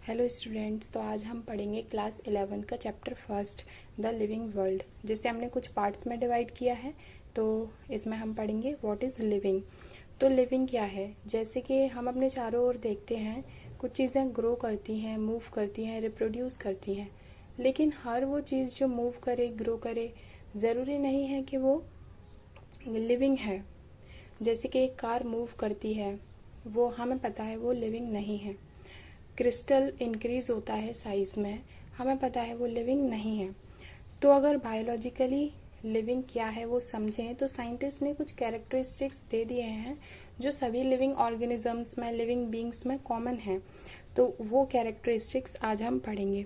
Hello students, तो आज हम पढ़ेंगे क्लास 11 का chapter first the living world, जिसे हमने कुछ पार्ट्स में डिवाइड किया है। तो इसमें हम पढ़ेंगे व्हाट इज़ लिविंग। तो लिविंग क्या है, जैसे कि हम अपने चारों ओर देखते हैं, कुछ चीज़ें ग्रो करती हैं, मूव करती हैं, रिप्रोड्यूस करती हैं, लेकिन हर वो चीज़ जो मूव करे, ग्रो करे, ज़रूरी नहीं है कि वो लिविंग है। जैसे कि एक कार मूव करती है, वो हमें पता है वो लिविंग नहीं है। क्रिस्टल इंक्रीज होता है साइज में, हमें पता है वो लिविंग नहीं है। तो अगर बायोलॉजिकली लिविंग क्या है वो समझें, तो साइंटिस्ट ने कुछ कैरेक्टरिस्टिक्स दे दिए हैं जो सभी लिविंग ऑर्गेनिजम्स में, लिविंग बींग्स में कॉमन है। तो वो कैरेक्टरिस्टिक्स आज हम पढ़ेंगे।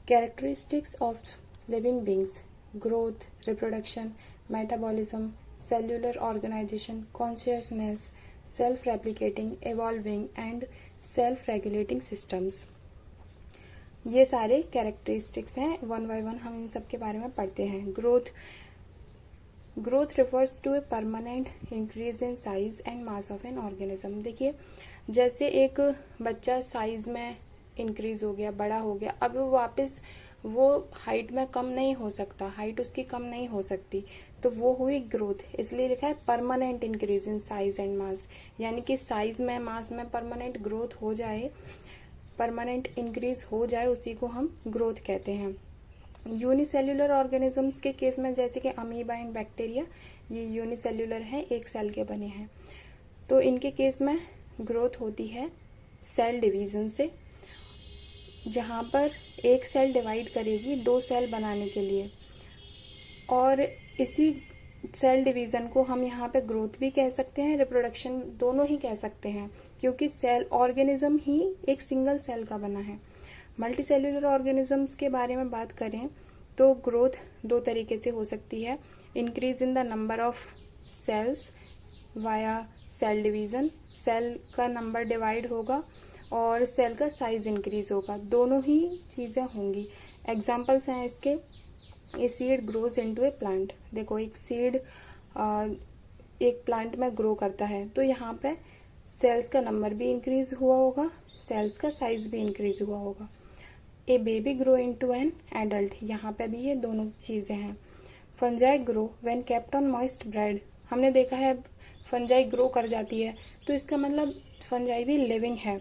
Characteristics of living beings: growth, reproduction, metabolism, cellular organisation, consciousness, self replicating, evolving and self regulating systems. ये सारे कैरेक्टरिस्टिक्स हैं, वन बाय वन हम इन सब के बारे में पढ़ते हैं। Growth refers to a permanent increase in size and mass of an organism. देखिए, जैसे एक बच्चा साइज में इंक्रीज हो गया, बड़ा हो गया, अब वो वापस वो हाइट में कम नहीं हो सकता, हाइट उसकी कम नहीं हो सकती, तो वो हुई ग्रोथ। इसलिए लिखा है permanent increase in size and मास, यानी कि साइज में, मास में परमानेंट ग्रोथ हो जाए, परमानेंट इंक्रीज हो जाए, उसी को हम ग्रोथ कहते हैं। यूनिसेल्युलर ऑर्गेनिजम्स के केस में, जैसे कि अमीबा एंड बैक्टीरिया, ये यूनिसेल्युलर हैं, एक सेल के बने हैं। तो इनके केस में ग्रोथ होती है सेल डिवीजन से, जहाँ पर एक सेल डिवाइड करेगी दो सेल बनाने के लिए, और इसी सेल डिवीज़न को हम यहाँ पे ग्रोथ भी कह सकते हैं, रिप्रोडक्शन दोनों ही कह सकते हैं, क्योंकि सेल ऑर्गेनिज्म ही एक सिंगल सेल का बना है। मल्टी सेल्युलर ऑर्गेनिजम्स के बारे में बात करें तो ग्रोथ दो तरीके से हो सकती है: increase in the number of cells via cell division, cell का नंबर डिवाइड होगा और सेल का साइज इंक्रीज होगा, दोनों ही चीज़ें होंगी। एग्जाम्पल्स हैं इसके: a seed grows into A plant. देखो, एक सीड एक प्लांट में ग्रो करता है, तो यहाँ पे सेल्स का नंबर भी इंक्रीज हुआ होगा, सेल्स का साइज भी इंक्रीज हुआ होगा। A baby grow into an adult, यहाँ पे भी ये दोनों चीज़ें हैं। Fungi grow when kept on moist bread, हमने देखा है फंजाई ग्रो कर जाती है, तो इसका मतलब फंजाई भी लिविंग है।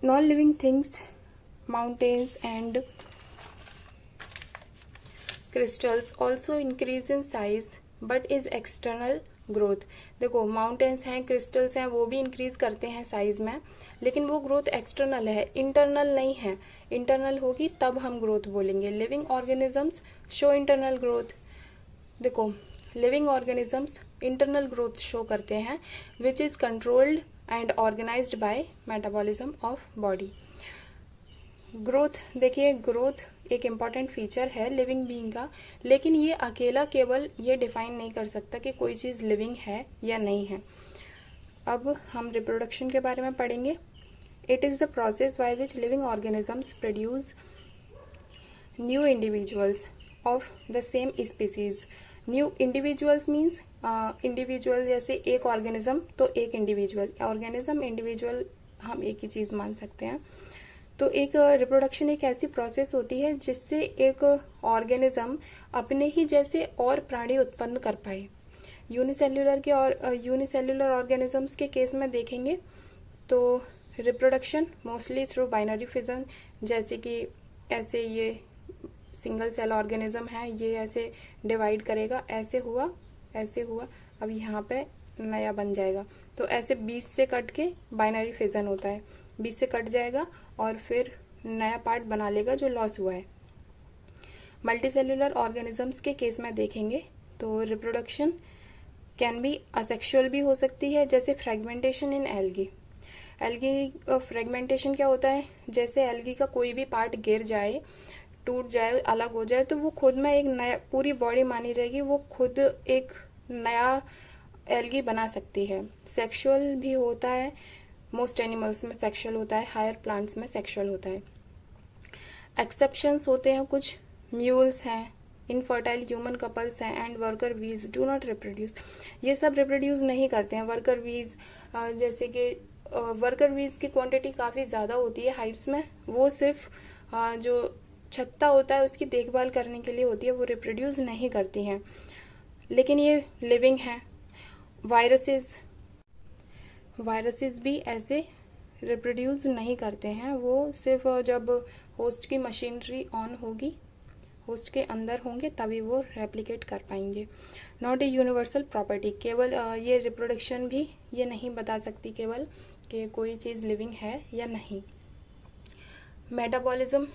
Non living things, mountains and crystals also increase in size but is external growth. देखो, माउंटेन्स हैं, क्रिस्टल्स हैं, वो भी इंक्रीज करते हैं साइज में, लेकिन वो ग्रोथ एक्सटर्नल है, इंटरनल नहीं है। इंटरनल होगी तब हम ग्रोथ बोलेंगे। Living organisms show internal growth. देखो, living organisms internal growth show करते हैं, which is controlled and organized by metabolism of body. Growth, देखिए, ग्रोथ एक इम्पॉर्टेंट फीचर है लिविंग बीइंग का, लेकिन ये अकेला केवल ये डिफाइन नहीं कर सकता कि कोई चीज़ लिविंग है या नहीं है। अब हम रिप्रोडक्शन के बारे में पढ़ेंगे। It is the process by which living organisms produce new individuals of the same species. New individuals means individual, जैसे एक ऑर्गेनिज्म तो एक इंडिविजुअल, ऑर्गेनिज्म इंडिविजुअल हम एक ही चीज़ मान सकते हैं। तो एक रिप्रोडक्शन एक ऐसी प्रोसेस होती है जिससे एक ऑर्गेनिज्म अपने ही जैसे और प्राणी उत्पन्न कर पाए। यूनिसेल्युलर ऑर्गेनिजम्स के केस में देखेंगे तो reproduction mostly through binary fission, जैसे कि ऐसे ये सिंगल सेल ऑर्गेनिज्म है, ये ऐसे डिवाइड करेगा, ऐसे हुआ, ऐसे हुआ, अब यहाँ पे नया बन जाएगा, तो ऐसे 20 से कट के बाइनरी फिजन होता है, 20 से कट जाएगा और फिर नया पार्ट बना लेगा जो लॉस हुआ है। मल्टीसेल्युलर ऑर्गेनिजम्स के केस में देखेंगे तो रिप्रोडक्शन कैन बी असेक्सुअल भी हो सकती है, जैसे फ्रेगमेंटेशन इन एल्गी। एल्गी फ्रेगमेंटेशन क्या होता है, जैसे एल्गी का कोई भी पार्ट गिर जाए, टूट जाए, अलग हो जाए, तो वो खुद में एक नया, पूरी बॉडी मानी जाएगी, वो खुद एक नया एल्गी बना सकती है। सेक्सुअल भी होता है, मोस्ट एनिमल्स में सेक्सुअल होता है, हायर प्लांट्स में सेक्सुअल होता है। एक्सेप्शंस होते हैं, कुछ म्यूल्स हैं, इनफर्टाइल ह्यूमन कपल्स हैं एंड वर्कर बीज डू नॉट रिप्रोड्यूस। ये सब रिप्रोड्यूस नहीं करते हैं। वर्कर बीज जैसे कि वर्कर बीज की क्वांटिटी काफ़ी ज़्यादा होती है हाइव्स में, वो सिर्फ जो छत्ता होता है उसकी देखभाल करने के लिए होती है, वो रिप्रोड्यूस नहीं करती हैं। लेकिन ये लिविंग हैं। वायरसेस भी ऐसे रिप्रोड्यूस नहीं करते हैं, वो सिर्फ जब होस्ट की मशीनरी ऑन होगी, होस्ट के अंदर होंगे, तभी वो रेप्लिकेट कर पाएंगे। नॉट ए यूनिवर्सल प्रॉपर्टी, केवल ये रिप्रोडक्शन भी ये नहीं बता सकती केवल कि कोई चीज़ लिविंग है या नहीं। मेटाबॉलिज्म,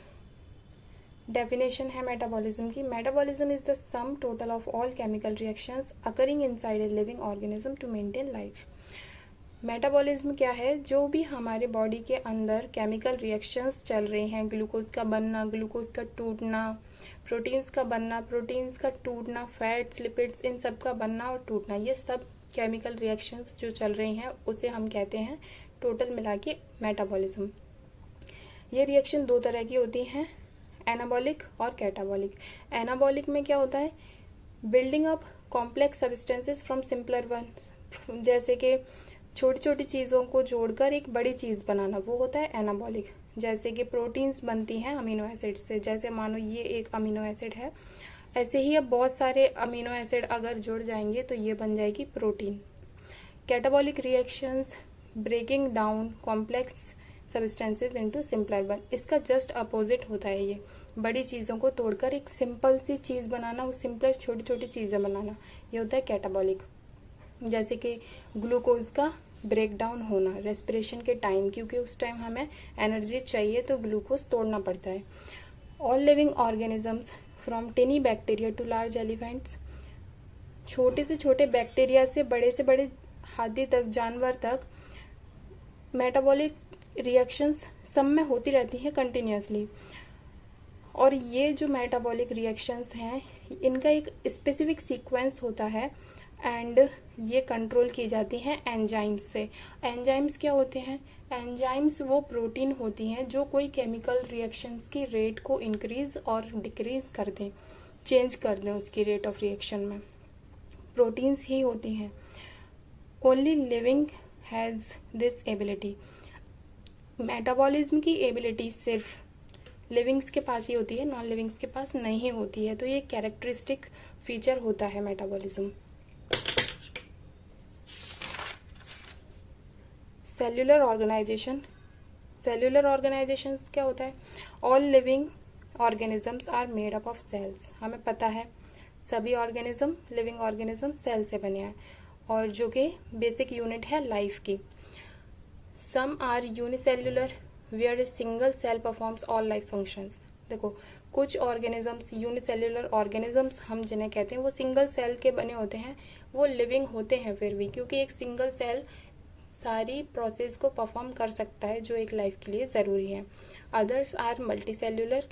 डेफिनेशन है मेटाबॉलिज्म की। Metabolism is the sum total of all chemical reactions occurring inside a living organism to maintain life. Metabolism क्या है? जो भी हमारे बॉडी के अंदर केमिकल रिएक्शंस चल रहे हैं, ग्लूकोज का बनना, ग्लूकोज का टूटना, प्रोटीन्स का बनना, प्रोटीन्स का टूटना, फैट्स, लिपिड्स, इन सब का बनना और टूटना, ये सब केमिकल रिएक्शंस जो चल रही हैं उसे हम कहते हैं टोटल मिला के मेटाबॉलिज्म। ये रिएक्शन दो तरह की होती हैं, एनाबॉलिक और कैटाबॉलिक। एनाबॉलिक में क्या होता है? Building up complex substances from simpler ones, जैसे कि छोटी छोटी चीज़ों को जोड़कर एक बड़ी चीज़ बनाना, वो होता है एनाबॉलिक। जैसे कि प्रोटीन्स बनती हैं अमीनो एसिड से, जैसे मानो ये एक अमीनो एसिड है, ऐसे ही अब बहुत सारे अमीनो एसिड अगर जुड़ जाएंगे तो ये बन जाएगी protein. Catabolic reactions breaking down complex substances into simpler one, इसका जस्ट अपोजिट होता है। ये बड़ी चीज़ों को तोड़कर एक सिंपल सी चीज़ बनाना, वो सिंपलर छोटी छोटी चीज़ें बनाना, ये होता है कैटाबॉलिक। जैसे कि ग्लूकोज का ब्रेक डाउन होना रेस्पिरेशन के टाइम, क्योंकि उस टाइम हमें एनर्जी चाहिए तो ग्लूकोज तोड़ना पड़ता है। All living organisms from tiny bacteria to large elephants, छोटे से छोटे बैक्टीरिया से बड़े हाथी तक, जानवर तक, मेटाबॉलिक रिएक्शंस सब में होती रहती हैं कंटिन्यूसली। और ये जो मेटाबॉलिक रिएक्शंस हैं इनका एक स्पेसिफिक सीक्वेंस होता है एंड ये कंट्रोल की जाती हैं एंजाइम्स से। एंजाइम्स क्या होते हैं? एंजाइम्स वो प्रोटीन होती हैं जो कोई केमिकल रिएक्शंस की रेट को इंक्रीज और डिक्रीज कर दें, चेंज कर दें उसकी रेट ऑफ रिएक्शन में, प्रोटीन्स ही होती हैं। Only living has this ability, metabolism की एबिलिटी सिर्फ लिविंग्स के पास ही होती है, नॉन लिविंग्स के पास नहीं होती है। तो ये कैरेक्टरिस्टिक फीचर होता है metabolism. Cellular organisation, cellular organisation क्या होता है? All living organisms are made up of cells, हमें पता है सभी ऑर्गेनिज्म, लिविंग ऑर्गेनिज्म सेल से बने हैं और जो कि बेसिक यूनिट है लाइफ की। Some are unicellular where a single cell performs all life functions. देखो कुछ ऑर्गेनिजम्स, यूनिसेल्यूलर ऑर्गेनिजम्स हम जिन्हें कहते हैं, वो सिंगल सेल के बने होते हैं, वो लिविंग होते हैं फिर भी, क्योंकि एक सिंगल सेल सारी प्रोसेस को परफॉर्म कर सकता है जो एक लाइफ के लिए ज़रूरी है। Others are multicellular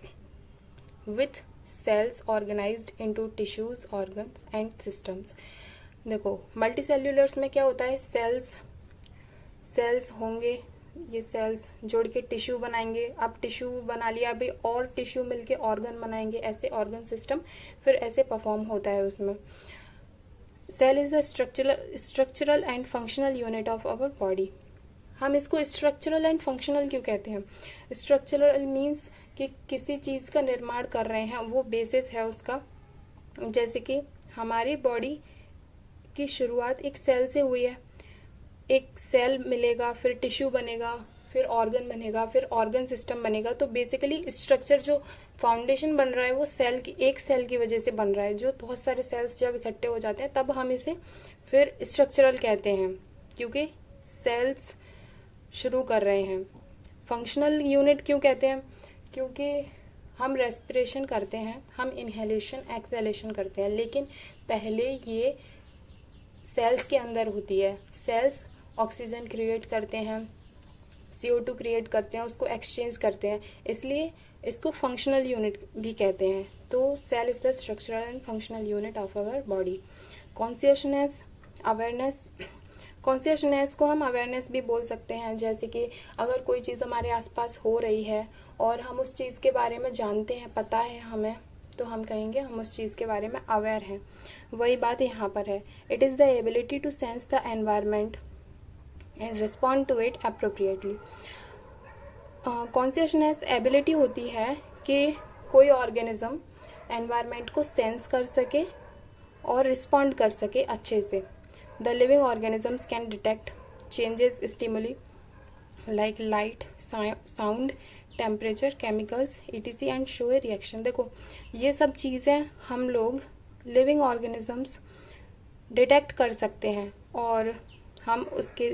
with cells organised into tissues, organs and systems. देखो मल्टीसेल्यूलर्स में क्या होता है? सेल्स होंगे, ये सेल्स जोड़ के टिश्यू बनाएंगे, अब टिश्यू बना लिया, अभी और टिश्यू मिलके ऑर्गन बनाएंगे, ऐसे ऑर्गन सिस्टम फिर ऐसे परफॉर्म होता है उसमें। Cell is the structural and functional unit of our body. हम इसको स्ट्रक्चरल एंड फंक्शनल क्यों कहते हैं? स्ट्रक्चरल मीन्स कि किसी चीज़ का निर्माण कर रहे हैं, वो बेसिस है उसका। जैसे कि हमारी बॉडी की शुरुआत एक सेल से हुई है, एक सेल मिलेगा, फिर टिश्यू बनेगा, फिर ऑर्गन बनेगा, फिर ऑर्गन सिस्टम बनेगा। तो बेसिकली स्ट्रक्चर जो फाउंडेशन बन रहा है वो सेल की, एक सेल की वजह से बन रहा है। जो बहुत सारे सेल्स जब इकट्ठे हो जाते हैं तब हम इसे फिर स्ट्रक्चरल कहते हैं, क्योंकि सेल्स शुरू कर रहे हैं। फंक्शनल यूनिट क्यों कहते हैं? क्योंकि हम रेस्पिरेशन करते हैं, हम इनहेलेशन एक्सहेलेशन करते हैं, लेकिन पहले ये सेल्स के अंदर होती है। सेल्स ऑक्सीजन क्रिएट करते हैं, CO2 क्रिएट करते हैं, उसको एक्सचेंज करते हैं, इसलिए इसको फंक्शनल यूनिट भी कहते हैं। तो cell is the structural and functional unit of our body. Consciousness, awareness, consciousness को हम अवेयरनेस भी बोल सकते हैं। जैसे कि अगर कोई चीज़ हमारे आसपास हो रही है और हम उस चीज़ के बारे में जानते हैं, पता है हमें, तो हम कहेंगे हम उस चीज़ के बारे में अवेयर हैं। वही बात यहाँ पर है। It is the ability to sense the environment and respond to it appropriately. Consciousness ability होती है कि कोई ऑर्गेनिज्म एनवायरनमेंट को सेंस कर सके और रिस्पॉन्ड कर सके अच्छे से। The living organisms can detect changes stimuli like light, sound, temperature, chemicals etc and show A reaction. देखो ये सब चीज़ें हम लोग लिविंग ऑर्गेनिजम्स डिटेक्ट कर सकते हैं और हम उसके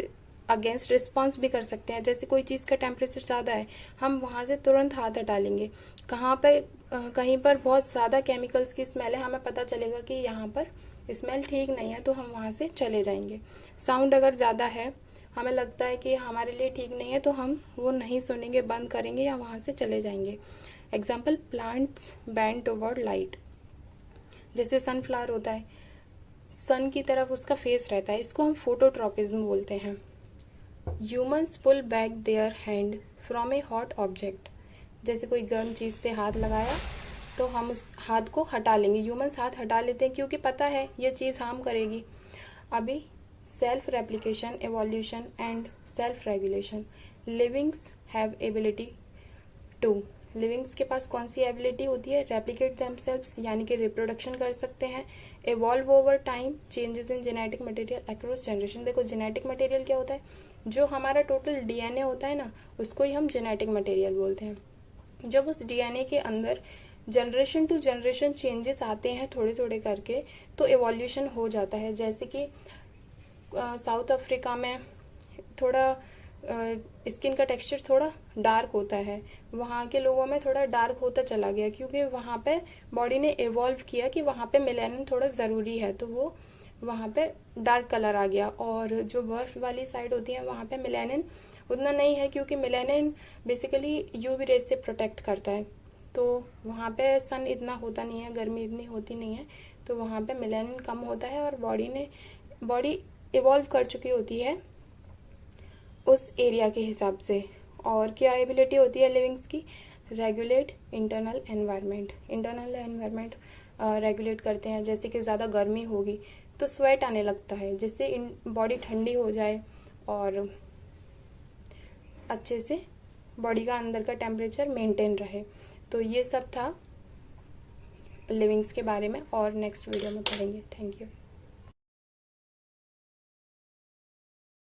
अगेंस्ट रिस्पॉन्स भी कर सकते हैं। जैसे कोई चीज़ का टेम्परेचर ज़्यादा है, हम वहाँ से तुरंत हाथ हटा लेंगे। कहीं पर बहुत ज़्यादा केमिकल्स की स्मेल है, हमें पता चलेगा कि यहाँ पर स्मेल ठीक नहीं है, तो हम वहाँ से चले जाएंगे। साउंड अगर ज़्यादा है, हमें लगता है कि हमारे लिए ठीक नहीं है, तो हम वो नहीं सुनेंगे, बंद करेंगे या वहाँ से चले जाएंगे। Example, plants bend toward light. जैसे सनफ्लावर होता है, सन की तरफ उसका फेस रहता है, इसको हम फोटोट्रॉपिज्म बोलते हैं। Humans pull back their hand from a hot object. जैसे कोई गर्म चीज़ से हाथ लगाया तो हम उस हाथ को हटा लेंगे। ह्यूमन्स हाथ हटा लेते हैं क्योंकि पता है ये चीज़ हार्म करेगी। अभी self replication, evolution and self regulation. Livings have ability to. Livings के पास कौन सी एबिलिटी होती है? रेप्लिकेट देमसेल्व्स, यानी कि रिप्रोडक्शन कर सकते हैं। Evolve over time, changes in genetic material across generation. देखो जेनेटिक मटेरियल क्या होता है? जो हमारा टोटल डीएनए होता है ना, उसको ही हम जेनेटिक मटेरियल बोलते हैं। जब उस डीएनए के अंदर जनरेशन टू जनरेशन चेंजेस आते हैं थोड़े थोड़े करके, तो एवोल्यूशन हो जाता है। जैसे कि साउथ अफ्रीका में थोड़ा स्किन का टेक्सचर थोड़ा डार्क होता है, वहाँ के लोगों में थोड़ा डार्क होता चला गया क्योंकि वहाँ पे बॉडी ने इवॉल्व किया कि वहाँ पे मेलानिन थोड़ा ज़रूरी है, तो वो वहाँ पे डार्क कलर आ गया। और जो बर्फ वाली साइड होती है वहाँ पे मेलानिन उतना नहीं है, क्योंकि मेलानिन बेसिकली यूवी रेज से प्रोटेक्ट करता है, तो वहाँ पे सन इतना होता नहीं है, गर्मी इतनी होती नहीं है, तो वहाँ पे मेलानिन कम होता है और बॉडी इवॉल्व कर चुकी होती है उस एरिया के हिसाब से। और क्या एबिलिटी होती है लिविंग्स की? Regulate internal environment. Internal environment regulate करते हैं। जैसे कि ज़्यादा गर्मी होगी तो स्वेट आने लगता है, जिससे बॉडी ठंडी हो जाए और अच्छे से बॉडी का अंदर का टेम्परेचर मेंटेन रहे। तो ये सब था लिविंग्स के बारे में, और नेक्स्ट वीडियो में पढ़ेंगे। Thank you.